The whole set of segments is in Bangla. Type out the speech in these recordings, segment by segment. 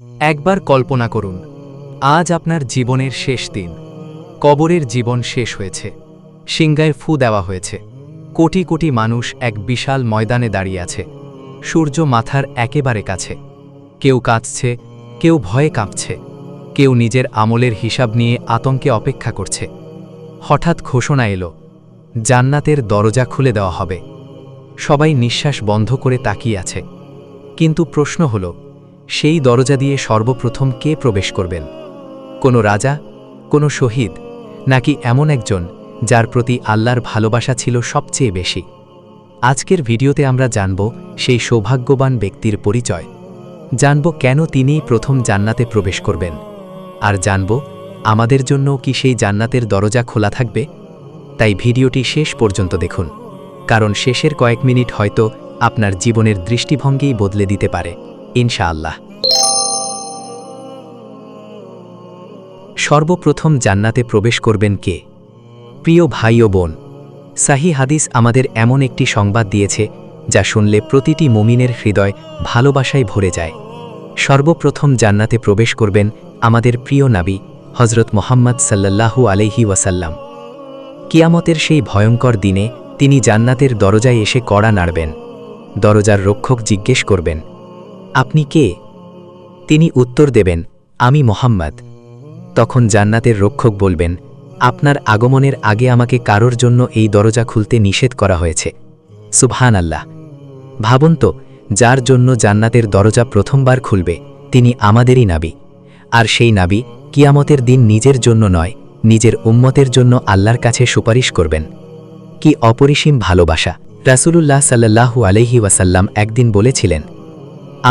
একবার কল্পনা করুন, আজ আপনার জীবনের শেষ দিন। কবরের জীবন শেষ হয়েছে, সিংগায় ফু দেওয়া হয়েছে। কোটি কোটি মানুষ এক বিশাল ময়দানে দাঁড়িয়ে আছে, সূর্য মাথার একেবারে কাছে। কেউ কাঁদছে, কেউ ভয়ে কাঁপছে, কেউ নিজের আমলের হিসাব নিয়ে আতঙ্কে অপেক্ষা করছে। হঠাৎ ঘোষণা এলো, জান্নাতের দরজা খুলে দেওয়া হবে। সবাই নিঃশ্বাস বন্ধ করে তাকিয়ে আছে। কিন্তু প্রশ্ন হল, সেই দরজা দিয়ে সর্বপ্রথম কে প্রবেশ করবেন? কোনো রাজা, কোনো শহীদ, নাকি এমন একজন যার প্রতি আল্লাহর ভালোবাসা ছিল সবচেয়ে বেশি? আজকের ভিডিওতে আমরা জানব সেই সৌভাগ্যবান ব্যক্তির পরিচয়, জানব কেন তিনিই প্রথম জান্নাতে প্রবেশ করবেন, আর জানব আমাদের জন্য কি সেই জান্নাতের দরজা খোলা থাকবে। তাই ভিডিওটি শেষ পর্যন্ত দেখুন, কারণ শেষের কয়েক মিনিট হয়তো আপনার জীবনের দৃষ্টিভঙ্গিই বদলে দিতে পারে, ইনশাআল্লাহ। সর্বপ্রথম জান্নাতে প্রবেশ করবেন কে? প্রিয় ভাই ও বোন, সাহি হাদিস আমাদের এমন একটি সংবাদ দিয়েছে যা শুনলে প্রতিটি মুমিনের হৃদয় ভালোবাসায় ভরে যায়। সর্বপ্রথম জান্নাতে প্রবেশ করবেন আমাদের প্রিয় নবী হযরত মুহাম্মদ সাল্লাল্লাহু আলাইহি ওয়াসাল্লাম। কিয়ামতের সেই ভয়ঙ্কর দিনে তিনি জান্নাতের দরজায় এসে কড়া নাড়বেন। দরজার রক্ষক জিজ্ঞেস করবেন, আপনি কে? তিনি উত্তর দেবেন, আমি মুহাম্মদ। তখন জান্নাতের রক্ষক বলবেন, আপনার আগমনের আগে আমাকে কারোর জন্য এই দরজা খুলতে নিষেধ করা হয়েছে। সুবহানাল্লাহ। ভাবুন তো, যার জন্য জান্নাতের দরজা প্রথমবার খুলবে তিনি আমাদেরই নবী। আর সেই নবী কিয়ামতের দিন নিজের জন্য নয়, নিজের উম্মতের জন্য আল্লাহর কাছে সুপারিশ করবেন। কি অপরিসীম ভালোবাসা! রাসূলুল্লাহ সাল্লাল্লাহু আলাইহি ওয়াসাল্লাম একদিন বলেছিলেন,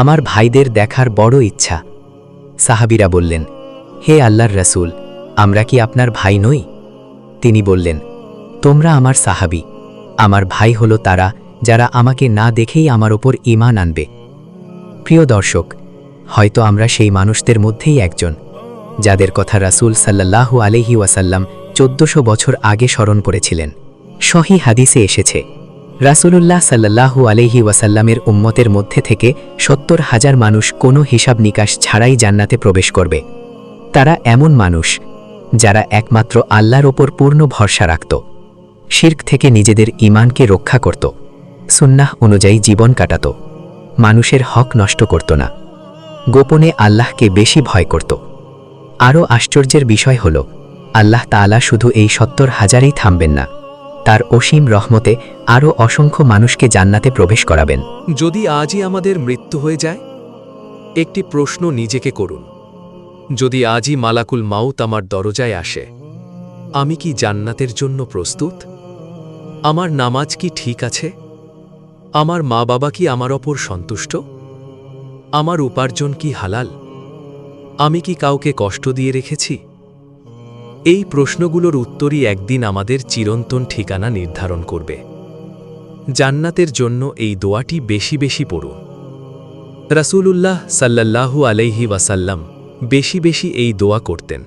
আমার ভাইদের দেখার বড় ইচ্ছা। সাহাবীরা বললেন, হে আল্লাহর রাসূল, আমরা কি আপনার ভাই নই? তিনি বললেন, তোমরা আমার সাহাবী, আমার ভাই হলো তারা যারা আমাকে না দেখেই আমার ওপর ঈমান আনবে। প্রিয় দর্শক, হয়তো আমরা সেই মানুষদের মধ্যেই একজন, যাদের কথা রাসূল সাল্লাল্লাহু আলাইহি ওয়াসাল্লাম 1400 বছর আগে স্মরণ করেছিলেন। সহিহ হাদিসে এসেছে, রাসূলুল্লাহ সাল্লাল্লাহু আলাইহি ওয়াসাল্লামের উম্মতের মধ্যে থেকে 70,000 মানুষ কোনো হিসাব নিকাশ ছাড়াই জান্নাতে প্রবেশ করবে। তারা এমন মানুষ যারা একমাত্র আল্লাহর ওপর পূর্ণ ভরসা রাখত, শিরক থেকে নিজেদের ঈমানকে রক্ষা করত, সুন্নাহ অনুযায়ী জীবন কাটাত, মানুষের হক নষ্ট করত না, গোপনে আল্লাহকে বেশি ভয় করত। আরও আশ্চর্যের বিষয় হল, আল্লাহ তাআলা শুধু এই 70,000ই থামবেন না, তার অসীম রহমতে আরও অসংখ্য মানুষকে জান্নাতে প্রবেশ করাবেন। যদি আজই আমাদের মৃত্যু হয়ে যায়, একটি প্রশ্ন নিজেকে করুন, যদি আজই মালাকুল মাউত আমার দরজায় আসে, আমি কি জান্নাতের জন্য প্রস্তুত? আমার নামাজ কি ঠিক আছে? আমার মা বাবা কি আমার ওপর সন্তুষ্ট? আমার উপার্জন কি হালাল? আমি কি কাউকে কষ্ট দিয়ে রেখেছি? এই প্রশ্নগুলোর উত্তরই একদিন আমাদের চিরন্তন ঠিকানা নির্ধারণ করবে। জান্নাতের জন্য এই দোয়াটি বেশি বেশি পড়ুন। রাসূলুল্লাহ সাল্লাল্লাহু আলাইহি ওয়াসাল্লাম বেশি বেশি এই দোয়া করতেন,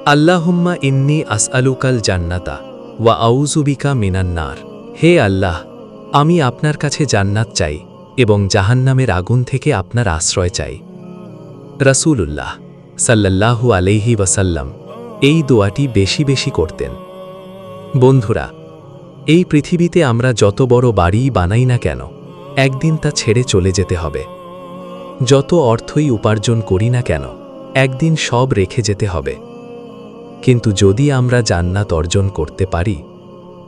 আল্লাহুম্মা ইন্নী আসআলুকাল জান্নাতা ওয়া আউযু বিকা মিনান নার। হে আল্লাহ, আমি আপনার কাছে জান্নাত চাই এবং জাহান্নামের আগুন থেকে আপনার আশ্রয় চাই। রাসূলুল্লাহ সাল্লাল্লাহু আলাইহি ওয়াসাল্লাম এই দোয়াটি বেশি বেশি করতেন। বন্ধুরা, এই পৃথিবীতে আমরা যত বড় বাড়িই বানাই না কেন, একদিন তা ছেড়ে চলে যেতে হবে। যত অর্থই উপার্জন করি না কেন, একদিন সব রেখে যেতে হবে। কিন্তু যদি আমরা জান্নাত অর্জন করতে পারি,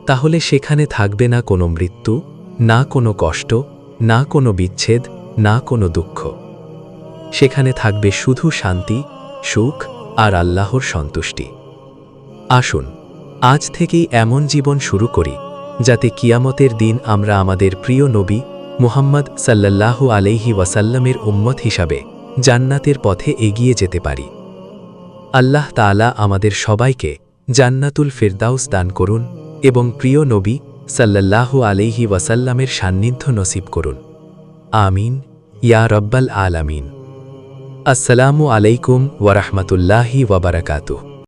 তাহলে সেখানে থাকবে না কোনো মৃত্যু, না কোনো কষ্ট, না কোনো বিচ্ছেদ, না কোনো দুঃখ। সেখানে থাকবে শুধু শান্তি, সুখ আর আল্লাহর সন্তুষ্টি। আসুন আজ থেকেই এমন জীবন শুরু করি যাতে কিয়ামতের দিন আমরা আমাদের প্রিয় নবী মুহাম্মদ সাল্লাল্লাহু আলাইহি ওয়াসাল্লামের উম্মত হিসাবে জান্নাতের পথে এগিয়ে যেতে পারি। আল্লাহ তাআলা আমাদের সবাইকে জান্নাতুল ফিরদাউস দান করুন এবং প্রিয় নবী সাল্লাল্লাহু আলাইহি ওয়াসাল্লামের সান্নিধ্য নসিব করুন। আমিন ইয়া রব্বাল আলামিন। আসসালামু আলাইকুম ওয়া রাহমাতুল্লাহি ওয়া বারাকাতুহু।